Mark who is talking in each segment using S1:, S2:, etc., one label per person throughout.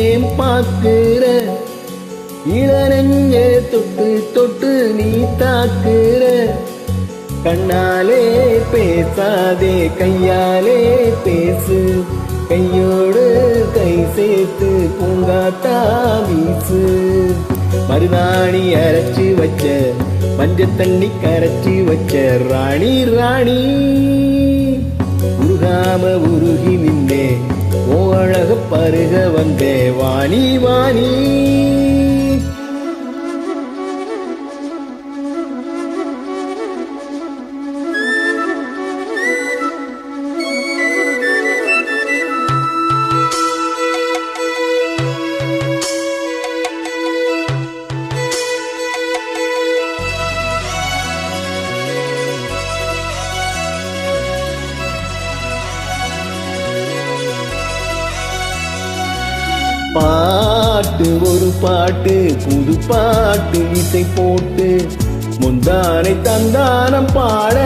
S1: ஏன் பாக்குற இளநெஞ்ச தொட்டு தொட்டு நீ தாக்குற கண்ணாலே பேசாதே கையாலே பேசு கையோடு கை சேர்த்து பூங்காத்தா வீசு மருதாணி அரைச்சி வச்ச மஞ்ச தண்ணி கரைச்சி வச்ச ராணி ராணி உருகாம உருகி நின்றே ஓ அழக பருக வந்தே வாணி வாணி பாட்டு ஒரு பாட்டு புது பாட்டு இசை போட்டு முந்தானை தந்தானம் பாட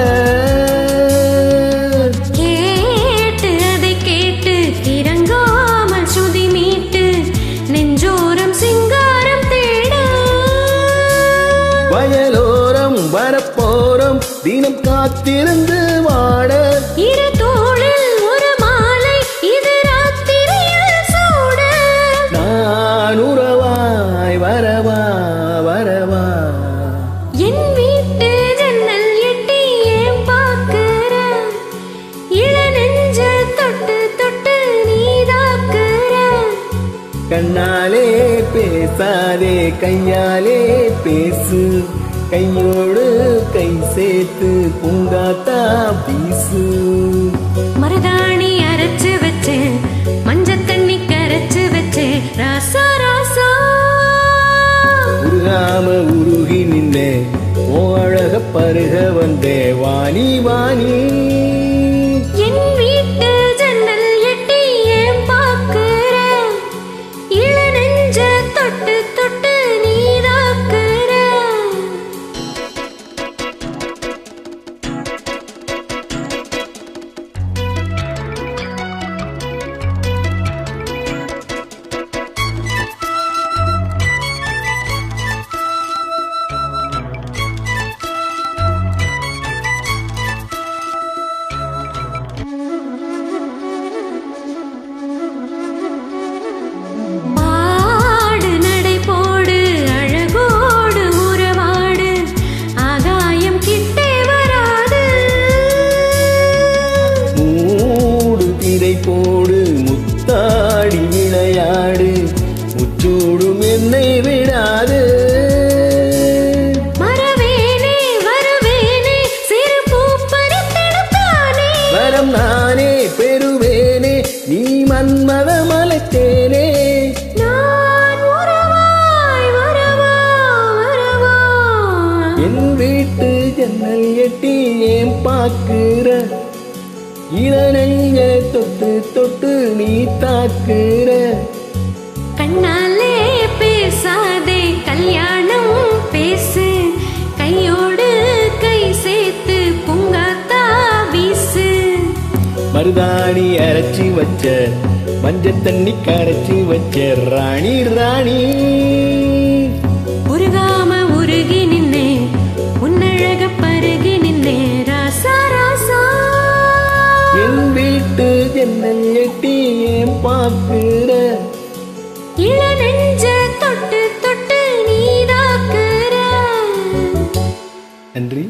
S2: கேட்டு அதை கேட்டு இறங்காமல் சுதி மீட்டு நெஞ்சோரம் சிங்காரம் தேட
S1: வயலோரம் வரப்போரம் தினம் காத்திருந்து வாட வரவா வரவா
S2: என் வீட்டு ஜன்னல் எட்டி ஏன் பாக்குற இளநெஞ்ச தொட்டு தொட்டு நீதாக்குற
S1: கண்ணாலே பேசாதே கையாலே பேசு கையோடு கை சேர்த்து பூங்காத்தா வீசு
S2: மருதாணி அரைச்சு வச்சு மஞ்ச தண்ணி கரைச்சு வச்சு ராசா ராசா
S1: உருகாம உருகி நின்றே ஓ அழக பருக வந்தே வாணி வாணி
S2: என் வீட்டு ஜன்னல் எட்டி ஏன் பாக்குற இளநெஞ்ச தொட்டு தொட்டு நீதாக்குற
S1: போடு முத்தாடி விளையாடு முச்சூடும் என்னை விடாது
S2: மரவேனே வரவேனே சிறு பூ பறித்தெடுத்தானே
S1: வரம் நானே பெறுவேனே நீ மன்மத மலைத்தேனே
S2: நான் வரவாய் வரவா வரவா
S1: என் வீட்டு ஜன்னல் எட்டி ஏன் பாக்குற இளநெஞ்ச தொட்டு தொட்டு நீ தாக்குற
S2: கண்ணாலே பேசாதே கல்யாணம் பேசு கையோடு கை சேர்த்து பூங்காத்தா வீசு
S1: மருதாணி அரைச்சி வச்ச மஞ்ச தண்ணி கரைச்சி வச்ச ராணி ராணி
S2: உருகாம உருகி நின்னே உன்னழக பருகி நின்னே ராசா ராசா
S1: என் வீட்டு ஜன்னல் எட்டி ஏன் பாக்குற
S2: இளநெஞ்ச தொட்டு தொட்டு நீதாக்குற
S1: நன்றி.